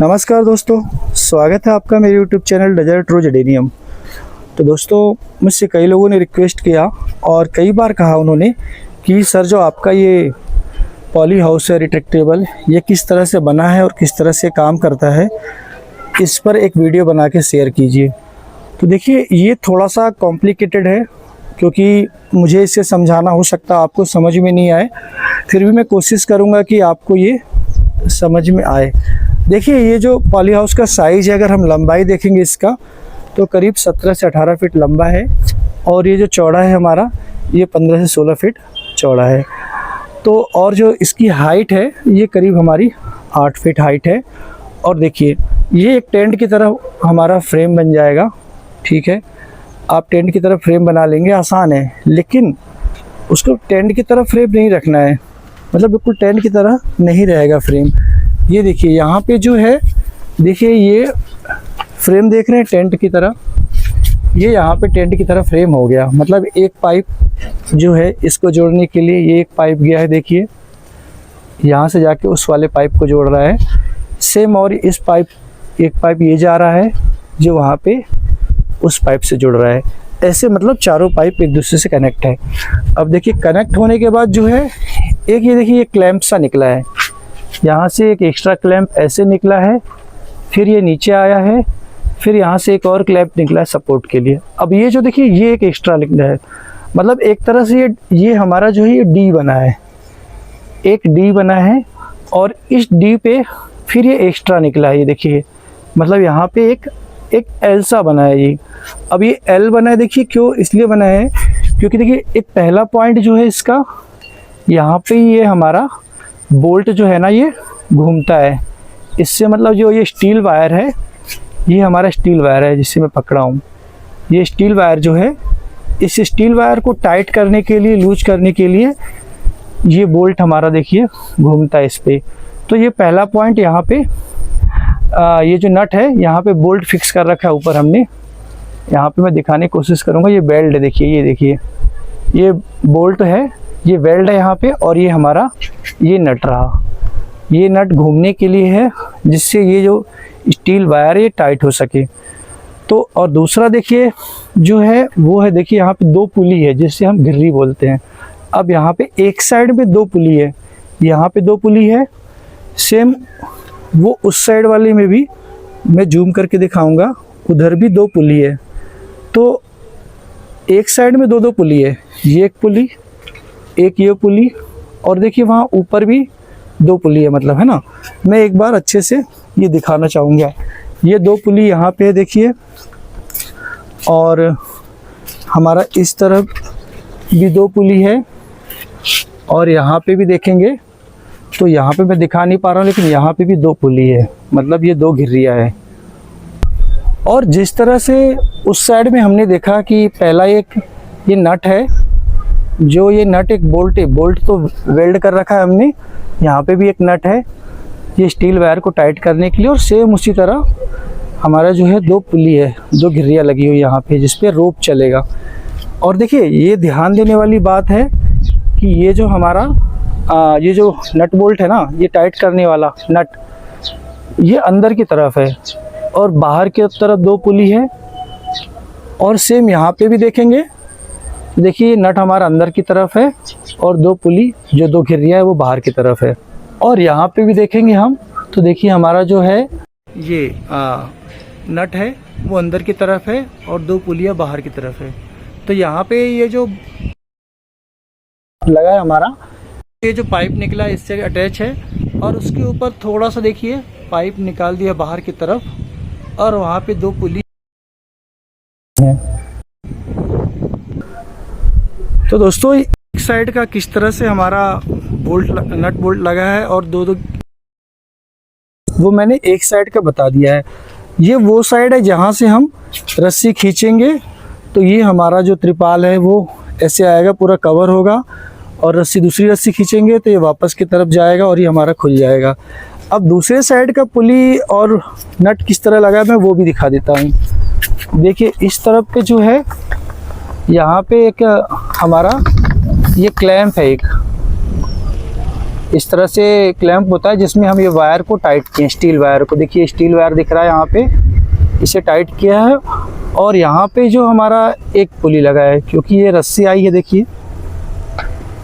नमस्कार दोस्तों, स्वागत है आपका मेरे YouTube channel Desert Rose Adenium. तो दोस्तों, मुझसे कई लोगों ने रिक्वेस्ट किया और कई बार कहा उन्होंने कि सर जो आपका ये पॉली हाउस है रिट्रैक्टेबल, ये किस तरह से बना है और किस तरह से काम करता है, इस पर एक वीडियो बना के शेयर कीजिए। तो देखिए, ये थोड़ा सा कॉम्प्लिकेटेड है क्योंकि मुझे इसे समझाना हो सकता है आपको समझ में नहीं आए, फिर भी मैं कोशिश करूँगा कि आपको ये समझ में आए। देखिए, ये जो पॉली हाउस का साइज़ है, अगर हम लंबाई देखेंगे इसका तो करीब 17 से 18 फीट लंबा है और ये जो चौड़ा है हमारा, ये 15 से 16 फीट चौड़ा है। तो और जो इसकी हाइट है ये करीब हमारी 8 फीट हाइट है। और देखिए, ये एक टेंट की तरह हमारा फ्रेम बन जाएगा। ठीक है, आप टेंट की तरह फ्रेम बना लेंगे, आसान है, लेकिन उसको टेंट की तरह फ्रेम नहीं रखना है, मतलब बिल्कुल टेंट की तरह नहीं रहेगा फ्रेम। ये देखिए, यहाँ पे जो है, देखिए ये फ्रेम देख रहे हैं टेंट की तरह, ये यहाँ पे टेंट की तरह फ्रेम हो गया। मतलब एक पाइप जो है इसको जोड़ने के लिए ये एक पाइप गया है, देखिए यहाँ से जाके उस वाले पाइप को जोड़ रहा है सेम, और इस पाइप एक पाइप ये जा रहा है जो वहाँ पे उस पाइप से जुड़ रहा है। ऐसे मतलब चारों पाइप एक दूसरे से कनेक्ट है। अब देखिए, कनेक्ट होने के बाद जो है एक ये देखिए, ये क्लैंप सा निकला है, यहाँ से एक एक्स्ट्रा क्लैंप ऐसे निकला है, फिर ये नीचे आया है, फिर यहाँ से एक और क्लैंप निकला है सपोर्ट के लिए। अब ये जो देखिए, ये एक एक्स्ट्रा निकला है, मतलब एक तरह से ये हमारा जो है ये डी बना है, एक डी बना है, और इस डी पे फिर ये एक्स्ट्रा निकला है। ये देखिए, मतलब यहाँ पे एक एल सा बना है ये। अब ये एल बना है, देखिए क्यों इसलिए बना है, क्योंकि देखिए एक पहला पॉइंट जो है इसका, यहाँ पे ये हमारा बोल्ट जो है ना ये घूमता है, इससे मतलब जो ये स्टील वायर है, ये हमारा स्टील वायर है जिससे मैं पकड़ा हूँ। ये स्टील वायर जो है, इस स्टील वायर को टाइट करने के लिए, लूज करने के लिए ये बोल्ट हमारा देखिए घूमता है इस पे। तो ये पहला पॉइंट यहाँ पे ये जो नट है यहाँ पे बोल्ट फिक्स कर रखा है ऊपर हमने। यहाँ पे मैं दिखाने की कोशिश करूँगा, ये बेल्ट है, देखिए ये देखिए, ये बोल्ट है, ये वेल्ड है यहाँ पे, और ये हमारा ये नट रहा, ये नट घूमने के लिए है जिससे ये जो स्टील वायर ये टाइट हो सके। तो और दूसरा देखिए जो है वो है, देखिए यहाँ पे दो पुली है जिससे हम घिर्री बोलते हैं। अब यहाँ पे एक साइड में दो पुली है, यहाँ पे दो पुली है, सेम वो उस साइड वाले में भी मैं जूम करके दिखाऊंगा, उधर भी दो पुली है। तो एक साइड में दो पुली है, ये एक पुली, एक ये पुली, और देखिए वहाँ ऊपर भी दो पुली है, मतलब है ना। मैं एक बार अच्छे से ये दिखाना चाहूँगा। ये दो पुली यहाँ पे है देखिए, और हमारा इस तरफ भी दो पुली है, और यहाँ पे भी देखेंगे तो यहाँ पे मैं दिखा नहीं पा रहा हूँ, लेकिन यहाँ पे भी दो पुली है, मतलब ये दो घिर्रियाँ है। और जिस तरह से उस साइड में हमने देखा कि पहला एक ये नट है, जो ये नट एक बोल्ट है, बोल्ट तो वेल्ड कर रखा है हमने, यहाँ पे भी एक नट है ये स्टील वायर को टाइट करने के लिए, और सेम उसी तरह हमारा जो है दो पुली है, दो घिर्रियाँ लगी हुई यहाँ पे जिस पे रोप चलेगा। और देखिए, ये ध्यान देने वाली बात है कि ये जो हमारा ये जो नट बोल्ट है ना, ये टाइट करने वाला नट, ये अंदर की तरफ है और बाहर की तरफ दो पुली है। और सेम यहाँ पे भी देखेंगे, देखिए नट हमारा अंदर की तरफ है और दो पुली जो दो घिर्रियाँ है वो बाहर की तरफ है। और यहाँ पे भी देखेंगे हम, तो देखिए हमारा जो है ये नट है वो अंदर की तरफ है और दो पुलियाँ बाहर की तरफ है। तो यहाँ पे ये जो लगा है हमारा, ये जो पाइप निकला है इससे अटैच है, और उसके ऊपर थोड़ा सा देखिए पाइप निकाल दिया बाहर की तरफ, और वहाँ पे दो पुली है। तो दोस्तों, एक साइड का किस तरह से हमारा बोल्ट नट बोल्ट लगा है, और दो वो मैंने एक साइड का बता दिया है। ये वो साइड है जहाँ से हम रस्सी खींचेंगे तो ये हमारा जो त्रिपाल है वो ऐसे आएगा, पूरा कवर होगा, और रस्सी दूसरी रस्सी खींचेंगे तो ये वापस की तरफ जाएगा और ये हमारा खुल जाएगा। अब दूसरे साइड का पुली और नट किस तरह लगा है मैं वो भी दिखा देता हूँ। देखिए, इस तरफ पे जो है यहाँ पे एक हमारा ये क्लैंप है, एक इस तरह से क्लैंप होता है जिसमें हम ये वायर को टाइट किए, स्टील वायर को। देखिए स्टील वायर दिख रहा है यहाँ पे, इसे टाइट किया है। और यहाँ पे जो हमारा एक पुली लगा है, क्योंकि ये रस्सी आई है देखिए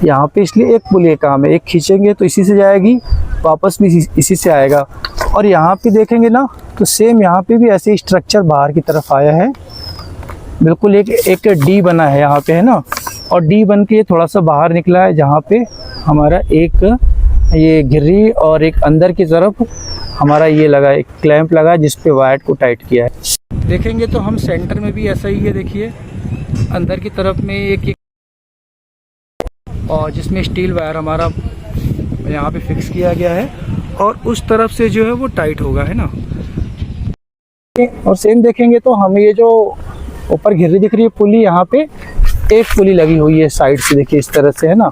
यहाँ पे, इसलिए एक पुली का काम है। एक खींचेंगे तो इसी से जाएगी, वापस भी इसी से आएगा। और यहाँ पे देखेंगे ना तो सेम यहाँ पे भी ऐसे स्ट्रक्चर बाहर की तरफ आया है, बिल्कुल एक डी बना है यहाँ पे, है ना। और डी बन के थोड़ा सा बाहर निकला है, जहाँ पे हमारा एक ये घिर्री और एक अंदर की तरफ हमारा ये लगा है, एक क्लैंप लगा है जिस पे वायर को टाइट किया है। देखेंगे तो हम सेंटर में भी ऐसा ही है, देखिए अंदर की तरफ में एक और जिसमें स्टील वायर हमारा यहाँ पे फिक्स किया गया है, और उस तरफ से जो है वो टाइट होगा, है ना। और सेम देखेंगे तो हमें ये जो ऊपर घिर्री दिख रही है पुली, यहाँ पे एक पुली लगी हुई है साइड से, देखिए इस तरह से, है ना।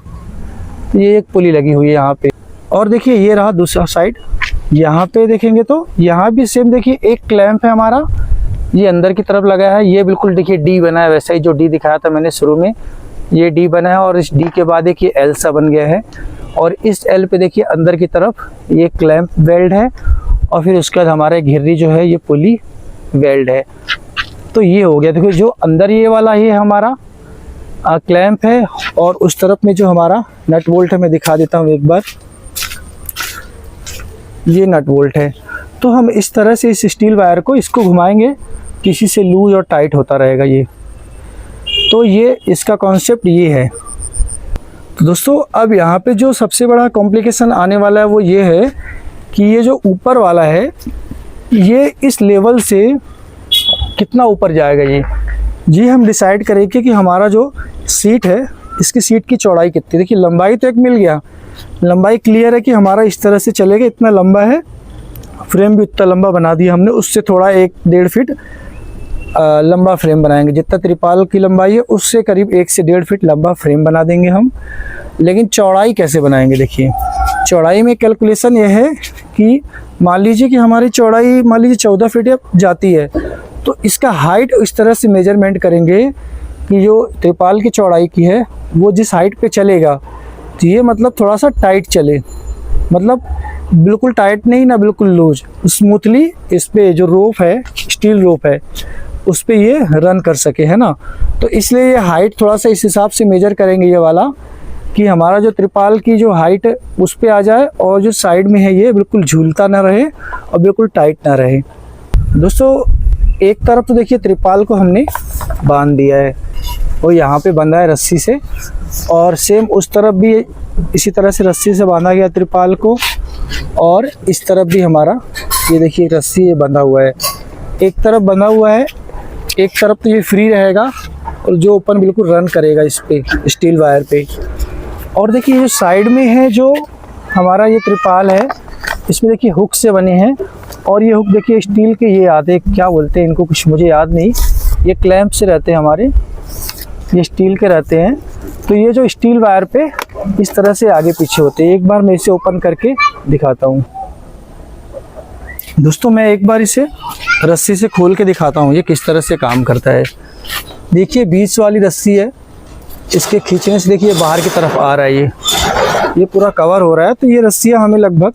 ये एक पुली लगी हुई है यहाँ पे। और देखिए ये रहा दूसरा साइड, यहाँ पे देखेंगे तो यहाँ भी सेम देखिए एक क्लैंप है हमारा, ये अंदर की तरफ लगा है। ये बिल्कुल देखिए डी बना है, वैसा ही जो डी दिखाया था मैंने शुरू में, ये डी बना है। और इस डी के बाद देखिए एल सा बन गया है, और इस एल पे देखिए अंदर की तरफ ये क्लैंप वेल्ड है, और फिर उसके बाद हमारे घिर्री जो है ये पुली वेल्ड है। तो ये हो गया। देखो जो अंदर ये वाला ये हमारा क्लैंप है, और उस तरफ में जो हमारा नट बोल्ट है, मैं दिखा देता हूँ एक बार, ये नट बोल्ट है। तो हम इस तरह से इस स्टील वायर को इसको घुमाएंगे, किसी से लूज और टाइट होता रहेगा ये। तो ये इसका कॉन्सेप्ट ये है। तो दोस्तों अब यहाँ पे जो सबसे बड़ा कॉम्प्लिकेशन आने वाला है वो ये है कि ये जो ऊपर वाला है ये इस लेवल से कितना ऊपर जाएगा ये हम डिसाइड करेंगे कि हमारा जो सीट है इसकी सीट की चौड़ाई कितनी। देखिए लंबाई तो एक मिल गया, लंबाई क्लियर है कि हमारा इस तरह से चलेगा, इतना लंबा है। फ्रेम भी उतना लंबा बना दिया हमने, उससे थोड़ा 1-1.5 फीट लंबा फ्रेम बनाएंगे। जितना त्रिपाल की लंबाई है उससे करीब 1 से 1.5 फीट लंबा फ्रेम बना देंगे हम। लेकिन चौड़ाई कैसे बनाएंगे, देखिए चौड़ाई में कैलकुलेशन ये है कि मान लीजिए कि हमारी चौड़ाई मान लीजिए 14 फीट जाती है, तो इसका हाइट इस तरह से मेजरमेंट करेंगे कि जो त्रिपाल की चौड़ाई की है वो जिस हाइट पे चलेगा, तो ये मतलब थोड़ा सा टाइट चले, मतलब बिल्कुल टाइट नहीं ना बिल्कुल लूज, स्मूथली इस पे जो रोप है, स्टील रोप है, उस पे ये रन कर सके, है ना। तो इसलिए ये हाइट थोड़ा सा इस हिसाब से मेजर करेंगे ये वाला, कि हमारा जो त्रिपाल की जो हाइट उस पे आ जाए, और जो साइड में है ये बिल्कुल झूलता ना रहे और बिल्कुल टाइट ना रहे। दोस्तों एक तरफ तो देखिए त्रिपाल को हमने बांध दिया है, वो यहाँ पे बंधा है रस्सी से, और सेम उस तरफ भी इसी तरह से रस्सी से बांधा गया त्रिपाल को, और इस तरफ भी हमारा ये देखिए रस्सी ये बंधा हुआ है। एक तरफ बंधा हुआ है, एक तरफ तो ये फ्री रहेगा, और जो ओपन बिल्कुल रन करेगा इस पे स्टील वायर पे। और देखिए जो साइड में है जो हमारा ये त्रिपाल है, इसमें देखिए हुक से बने हैं, और ये हुक देखिए स्टील के ये आते हैं, क्या बोलते हैं इनको, कुछ मुझे याद नहीं, ये क्लैंप से रहते हैं हमारे, ये स्टील के रहते हैं। तो ये जो स्टील वायर पे इस तरह से आगे पीछे होते हैं। एक बार मैं इसे ओपन करके दिखाता हूँ दोस्तों, मैं एक बार इसे रस्सी से खोल के दिखाता हूँ ये किस तरह से काम करता है। देखिए बीच वाली रस्सी है, इसके खींचने से देखिए बाहर की तरफ आ रहा है, ये पूरा कवर हो रहा है। तो ये रस्सियाँ हमें लगभग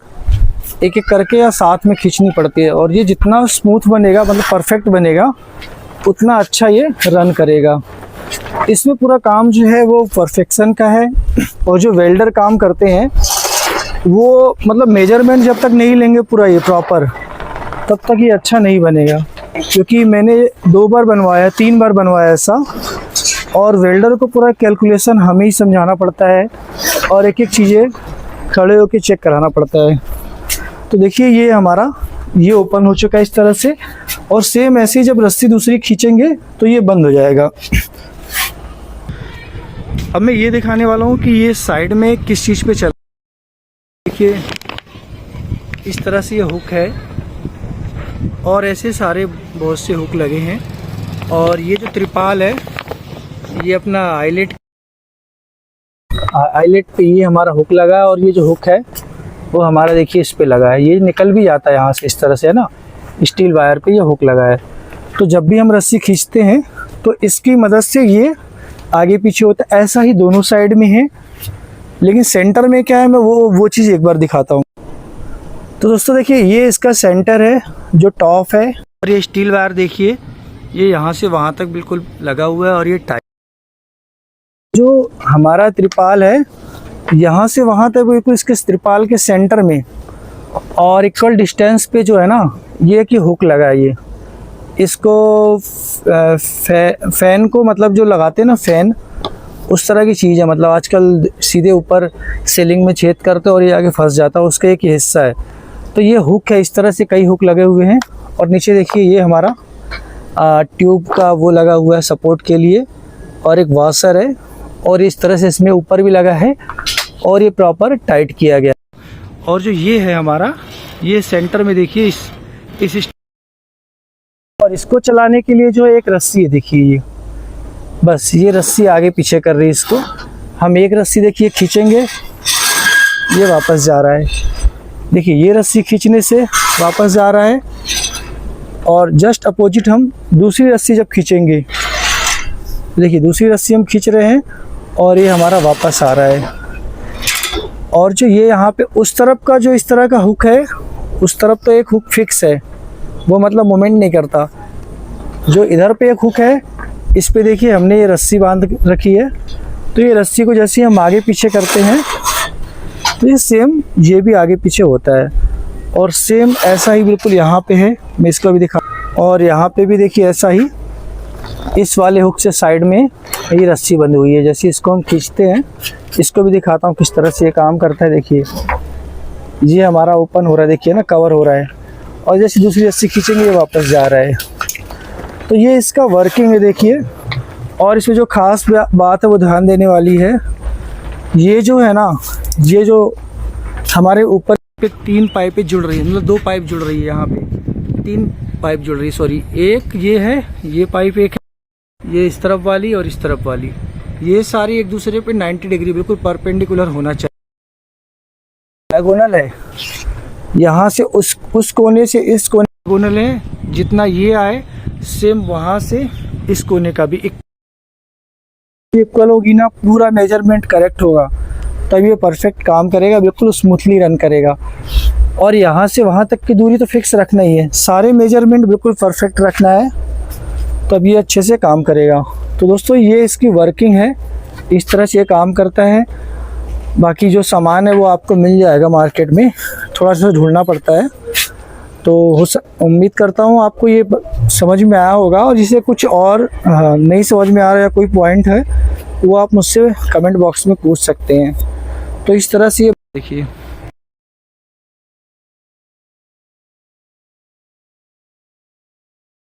एक एक करके या साथ में खींचनी पड़ती है, और ये जितना स्मूथ बनेगा, मतलब परफेक्ट बनेगा, उतना अच्छा ये रन करेगा। इसमें पूरा काम जो है वो परफेक्शन का है, और जो वेल्डर काम करते हैं वो मतलब मेजरमेंट जब तक नहीं लेंगे पूरा ये प्रॉपर, तब तक ये अच्छा नहीं बनेगा। क्योंकि मैंने 2 बार बनवाया, 3 बार बनवाया ऐसा, और वेल्डर को पूरा कैलकुलेशन हमें ही समझाना पड़ता है, और एक एक चीज़ें खड़े होकर चेक कराना पड़ता है। तो देखिए ये हमारा ये ओपन हो चुका है इस तरह से, और सेम ऐसे ही जब रस्सी दूसरी खींचेंगे तो ये बंद हो जाएगा। अब मैं ये दिखाने वाला हूँ कि ये साइड में किस चीज़ पे चल, देखिए इस तरह से ये हुक है, और ऐसे सारे बहुत से हुक लगे हैं। और ये जो त्रिपाल है ये अपना आईलेट पे ये हमारा हुक लगा है, और ये जो हुक है वो हमारा देखिए इस पे लगा है, ये निकल भी जाता है यहाँ से इस तरह से, है ना। स्टील वायर पे ये हुक लगा है। तो जब भी हम रस्सी खींचते हैं तो इसकी मदद से ये आगे पीछे होता है। ऐसा ही दोनों साइड में है, लेकिन सेंटर में क्या है मैं वो चीज़ एक बार दिखाता हूँ। तो दोस्तों देखिए ये इसका सेंटर है जो टॉप है, और ये स्टील वायर देखिए ये यहाँ से वहाँ तक बिल्कुल लगा हुआ है, और ये टाइट जो हमारा त्रिपाल है यहाँ से वहाँ तक बिल्कुल इसके त्रिपाल के सेंटर में और इक्वल डिस्टेंस पे जो है ना ये कि हुक लगा है। ये इसको फैन को मतलब जो लगाते हैं ना फैन, उस तरह की चीज़ है। मतलब आजकल सीधे ऊपर सीलिंग में छेद करते और ये आगे फंस जाता है, उसका एक हिस्सा है। तो ये हुक है, इस तरह से कई हुक लगे हुए हैं। और नीचे देखिए ये हमारा ट्यूब का वो लगा हुआ है सपोर्ट के लिए, और एक वॉशर है, और इस तरह से इसमें ऊपर भी लगा है, और ये प्रॉपर टाइट किया गया। और जो ये है हमारा, ये सेंटर में देखिए इस और इसको चलाने के लिए जो एक रस्सी है देखिए ये, बस ये रस्सी आगे पीछे कर रही है इसको। हम एक रस्सी देखिए खींचेंगे, ये वापस जा रहा है। देखिए ये रस्सी खींचने से वापस जा रहा है, और जस्ट अपोजिट हम दूसरी रस्सी जब खींचेंगे, देखिए दूसरी रस्सी हम खींच रहे हैं और ये हमारा वापस आ रहा है। और जो ये यहाँ पे उस तरफ का जो इस तरह का हुक है, उस तरफ तो एक हुक फिक्स है, वो मतलब मूवमेंट नहीं करता। जो इधर पे एक हुक है, इस पे देखिए हमने ये रस्सी बांध रखी है। तो ये रस्सी को जैसे हम आगे पीछे करते हैं तो ये सेम ये भी आगे पीछे होता है, और सेम ऐसा ही बिल्कुल यहाँ पे है। मैं इसको भी दिखा, और यहाँ पे भी देखिए ऐसा ही इस वाले हुक से साइड में ये रस्सी बंधी हुई है। जैसे इसको हम खींचते हैं, इसको भी दिखाता हूँ किस तरह से ये काम करता है। देखिए ये हमारा ओपन हो रहा है, देखिए ना कवर हो रहा है, और जैसे दूसरी रस्सी खींचेंगे ये वापस जा रहा है। तो ये इसका वर्किंग है देखिए। और इसमें जो खास बात है वो ध्यान देने वाली है, ये जो है ना, ये जो हमारे ऊपर पे 3 पाइपें जुड़ रही है, मतलब 2 पाइप जुड़ रही है, यहाँ पे 3 पाइप जुड़ रही है, सॉरी एक ये है, ये पाइप एक है, ये इस तरफ वाली और इस तरफ वाली, ये सारी एक दूसरे पे 90 डिग्री बिल्कुल परपेंडिकुलर होना चाहिए। डायगोनल है, यहाँ से उस कोने से इस कोने डायगोनल है, जितना ये आए सेम वहाँ से इस कोने का भी इक्वल होगी ना, पूरा मेजरमेंट करेक्ट होगा, तब ये परफेक्ट काम करेगा, बिल्कुल स्मूथली रन करेगा। और यहाँ से वहाँ तक की दूरी तो फिक्स रखना ही है, सारे मेजरमेंट बिल्कुल परफेक्ट रखना है, तब ये अच्छे से काम करेगा। तो दोस्तों ये इसकी वर्किंग है, इस तरह से ये काम करता है। बाकी जो सामान है वो आपको मिल जाएगा मार्केट में, थोड़ा सा ढूंढना पड़ता है। तो उम्मीद करता हूँ आपको ये समझ में आया होगा, और जिसे कुछ और नहीं समझ में आ रहा है, कोई पॉइंट है वो आप मुझसे कमेंट बॉक्स में पूछ सकते हैं। तो इस तरह से ये देखिए